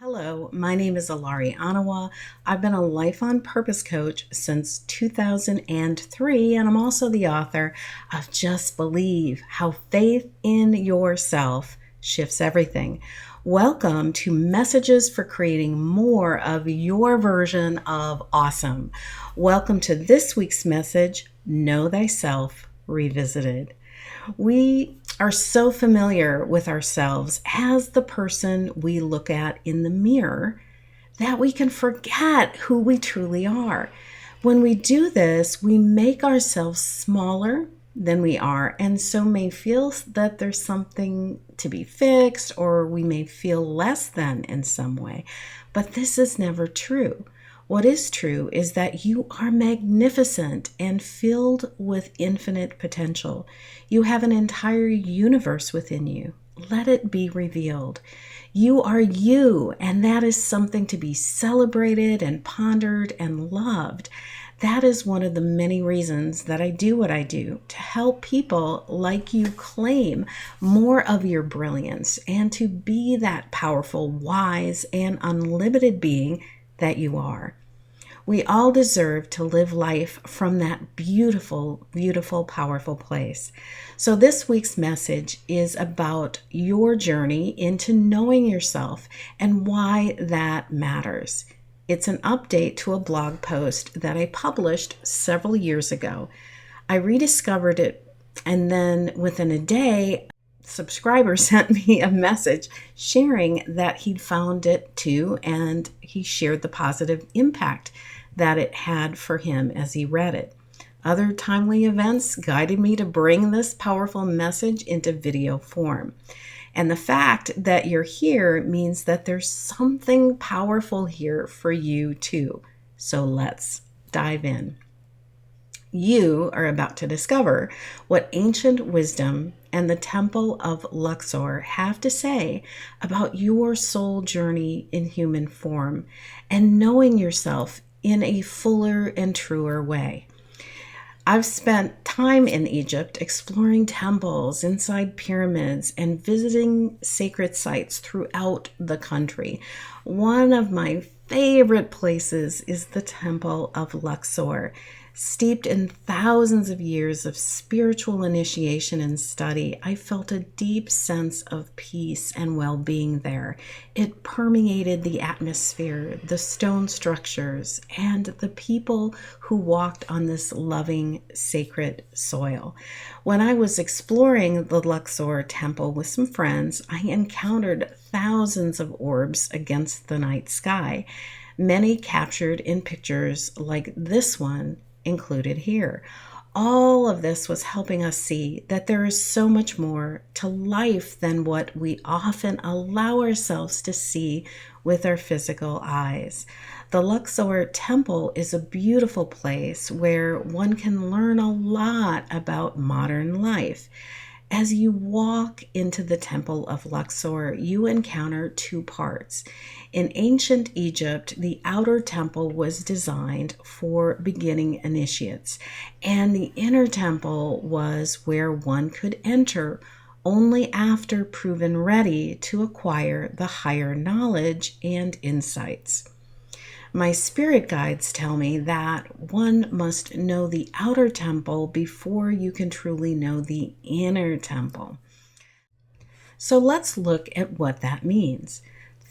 Hello, my name is Elari Onawa. I've been a life on purpose coach since 2003, and I'm also the author of Just Believe How Faith in Yourself Shifts Everything. Welcome to Messages for Creating More of Your Version of Awesome. Welcome to this week's message, Know Thyself Revisited. We are so familiar with ourselves as the person we look at in the mirror that we can forget who we truly are. When we do this, we make ourselves smaller than we are, and so may feel that there's something to be fixed, or we may feel less than in some way. But this is never true. What is true is that you are magnificent and filled with infinite potential. You have an entire universe within you. Let it be revealed. You are you, and that is something to be celebrated and pondered and loved. That is one of the many reasons that I do what I do, to help people like you claim more of your brilliance and to be that powerful, wise, and unlimited being that you are. We all deserve to live life from that beautiful, beautiful, powerful place. So this week's message is about your journey into knowing yourself and why that matters. It's an update to a blog post that I published several years ago. I rediscovered it, and then within a day, subscriber sent me a message sharing that he'd found it too, and he shared the positive impact that it had for him as he read it. Other timely events guided me to bring this powerful message into video form. And the fact that you're here means that there's something powerful here for you too. So let's dive in. You are about to discover what ancient wisdom and the Temple of Luxor have to say about your soul journey in human form and knowing yourself in a fuller and truer way. I've spent time in Egypt exploring temples, inside pyramids, and visiting sacred sites throughout the country. One of my favorite places is the Temple of Luxor. Steeped in thousands of years of spiritual initiation and study, I felt a deep sense of peace and well-being there. It permeated the atmosphere, the stone structures, and the people who walked on this loving, sacred soil. When I was exploring the Luxor Temple with some friends, I encountered thousands of orbs against the night sky, many captured in pictures like this one included here. All of this was helping us see that there is so much more to life than what we often allow ourselves to see with our physical eyes. The Luxor Temple is a beautiful place where one can learn a lot about modern life. As you walk into the Temple of Luxor, you encounter two parts. In ancient Egypt, the outer temple was designed for beginning initiates, and the inner temple was where one could enter only after proven ready to acquire the higher knowledge and insights. My spirit guides tell me that one must know the outer temple before you can truly know the inner temple. So let's look at what that means.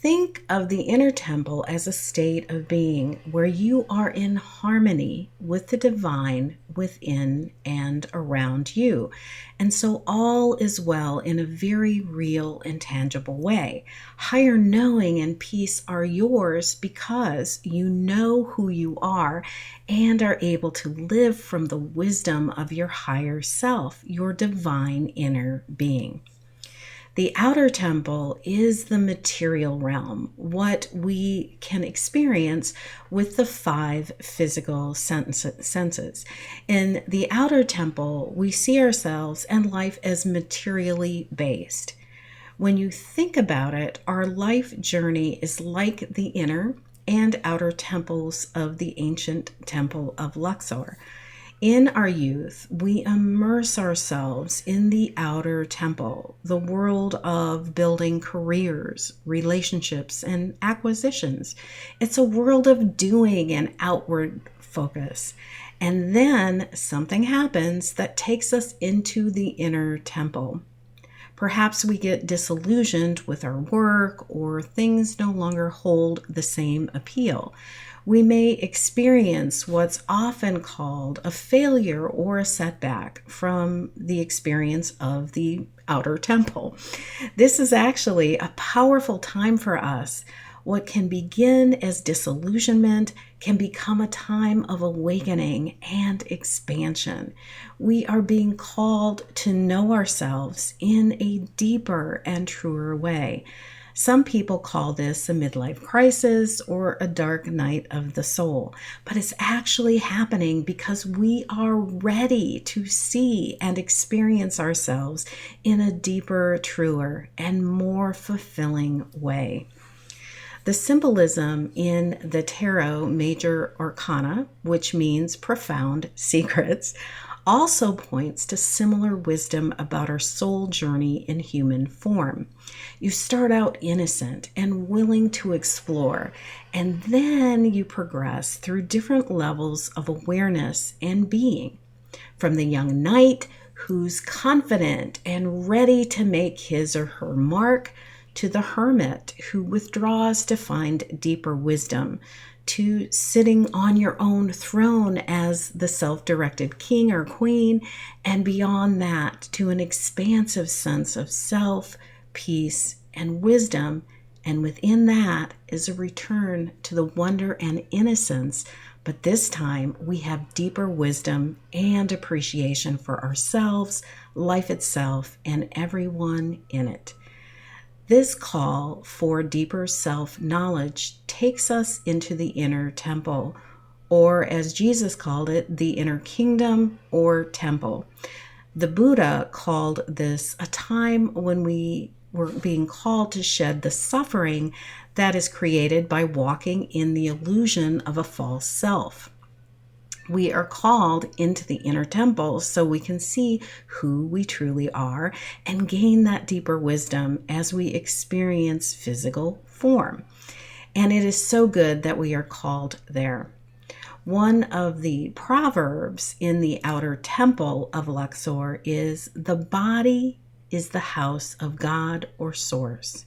Think of the inner temple as a state of being where you are in harmony with the divine within and around you. And so all is well in a very real and tangible way. Higher knowing and peace are yours because you know who you are and are able to live from the wisdom of your higher self, your divine inner being. The outer temple is the material realm, what we can experience with the five physical senses. In the outer temple, we see ourselves and life as materially based. When you think about it, our life journey is like the inner and outer temples of the ancient Temple of Luxor. In our youth, we immerse ourselves in the outer temple, the world of building careers, relationships, and acquisitions. It's a world of doing and outward focus. And then something happens that takes us into the inner temple. Perhaps we get disillusioned with our work, or things no longer hold the same appeal. We may experience what's often called a failure or a setback from the experience of the outer temple. This is actually a powerful time for us. What can begin as disillusionment can become a time of awakening and expansion. We are being called to know ourselves in a deeper and truer way. Some people call this a midlife crisis or a dark night of the soul, but it's actually happening because we are ready to see and experience ourselves in a deeper, truer, and more fulfilling way. The symbolism in the Tarot Major Arcana, which means profound secrets, also points to similar wisdom about our soul journey in human form. You start out innocent and willing to explore, and then you progress through different levels of awareness and being. From the young knight who's confident and ready to make his or her mark, to the hermit who withdraws to find deeper wisdom, to sitting on your own throne as the self-directed king or queen, and beyond that to an expansive sense of self, peace, and wisdom. And within that is a return to the wonder and innocence, but this time we have deeper wisdom and appreciation for ourselves, life itself, and everyone in it. This call for deeper self-knowledge takes us into the inner temple, or as Jesus called it, the inner kingdom or temple. The Buddha called this a time when we were being called to shed the suffering that is created by walking in the illusion of a false self. We are called into the inner temple so we can see who we truly are and gain that deeper wisdom as we experience physical form. And it is so good that we are called there. One of the proverbs in the outer temple of Luxor is, "The body is the house of God or source."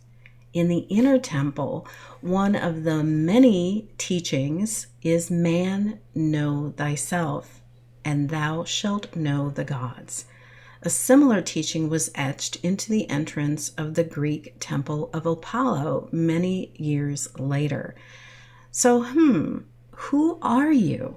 In the inner temple, one of the many teachings is, "Man, know thyself, and thou shalt know the gods." A similar teaching was etched into the entrance of the Greek temple of Apollo many years later. So, who are you?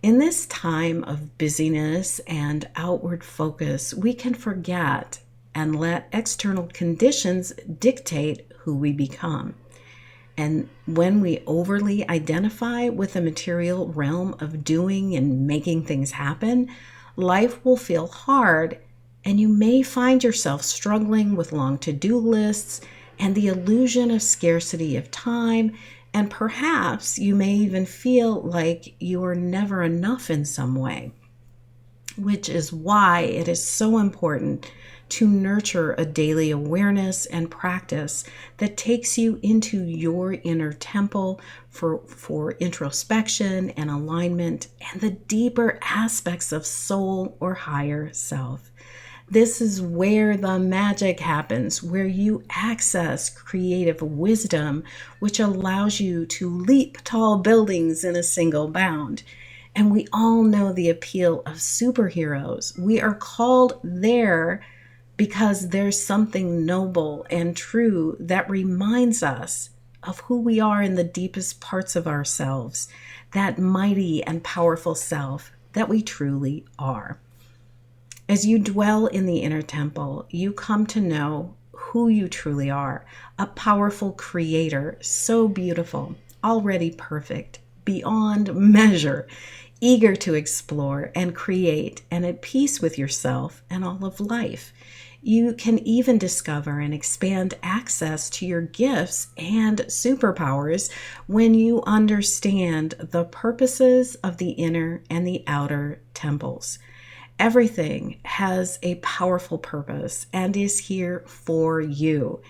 In this time of busyness and outward focus, we can forget and let external conditions dictate who we become. And when we overly identify with the material realm of doing and making things happen, life will feel hard, and you may find yourself struggling with long to-do lists and the illusion of scarcity of time, and perhaps you may even feel like you are never enough in some way, which is why it is so important to nurture a daily awareness and practice that takes you into your inner temple for introspection and alignment and the deeper aspects of soul or higher self. This is where the magic happens, where you access creative wisdom, which allows you to leap tall buildings in a single bound. And we all know the appeal of superheroes. We are called there because there's something noble and true that reminds us of who we are in the deepest parts of ourselves, that mighty and powerful self that we truly are. As you dwell in the inner temple, you come to know who you truly are, a powerful creator, so beautiful, already perfect, beyond measure, eager to explore and create, and at peace with yourself and all of life. You can even discover and expand access to your gifts and superpowers when you understand the purposes of the inner and the outer temples. Everything has a powerful purpose and is here for you.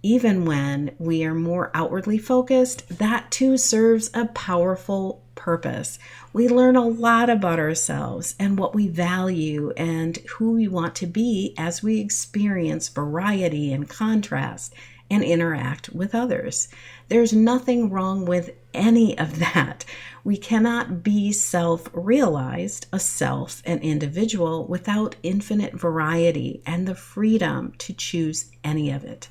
Even when we are more outwardly focused, that too serves a powerful purpose. We learn a lot about ourselves and what we value and who we want to be as we experience variety and contrast and interact with others. There's nothing wrong with any of that. We cannot be self-realized, a self, an individual, without infinite variety and the freedom to choose any of it.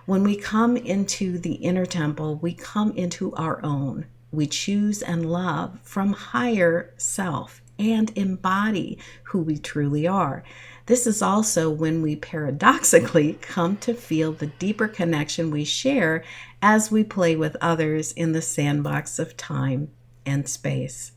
When we come into the inner temple, we come into our own. We choose and love from higher self and embody who we truly are. This is also when we paradoxically come to feel the deeper connection we share as we play with others in the sandbox of time and space.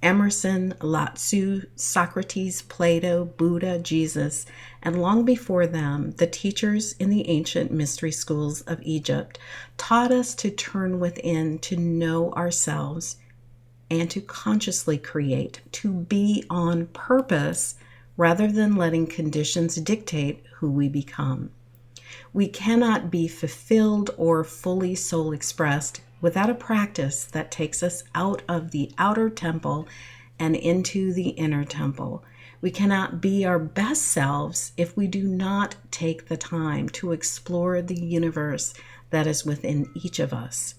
Emerson, Lao-Tzu, Socrates, Plato, Buddha, Jesus, and long before them, the teachers in the ancient mystery schools of Egypt taught us to turn within to know ourselves and to consciously create, to be on purpose rather than letting conditions dictate who we become. We cannot be fulfilled or fully soul expressed without a practice that takes us out of the outer temple and into the inner temple. We cannot be our best selves if we do not take the time to explore the universe that is within each of us.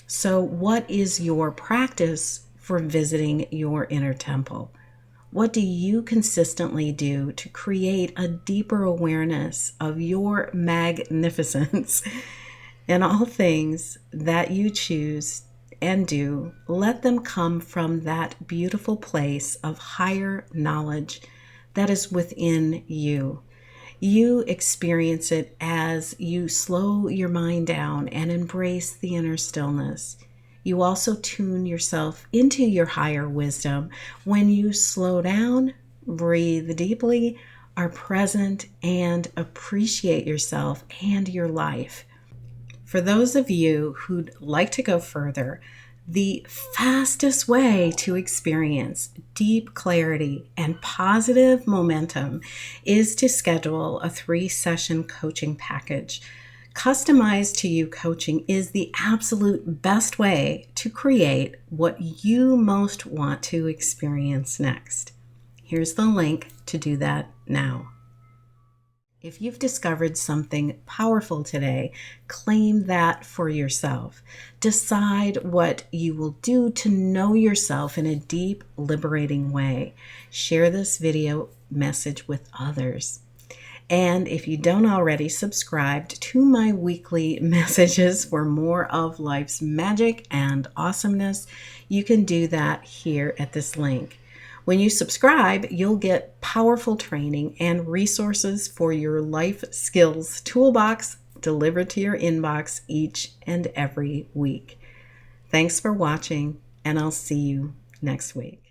So, what is your practice for visiting your inner temple? What do you consistently do to create a deeper awareness of your magnificence? In all things that you choose and do, let them come from that beautiful place of higher knowledge that is within you. You experience it as you slow your mind down and embrace the inner stillness. You also tune yourself into your higher wisdom when you slow down, breathe deeply, are present, and appreciate yourself and your life. For those of you who'd like to go further, the fastest way to experience deep clarity and positive momentum is to schedule a 3-session coaching package. Customized to you coaching is the absolute best way to create what you most want to experience next. Here's the link to do that now. If you've discovered something powerful today, claim that for yourself. Decide what you will do to know yourself in a deep, liberating way. Share this video message with others. And if you don't already, subscribe to my weekly messages for more of life's magic and awesomeness. You can do that here at this link. When you subscribe, you'll get powerful training and resources for your life skills toolbox delivered to your inbox each and every week. Thanks for watching, and I'll see you next week.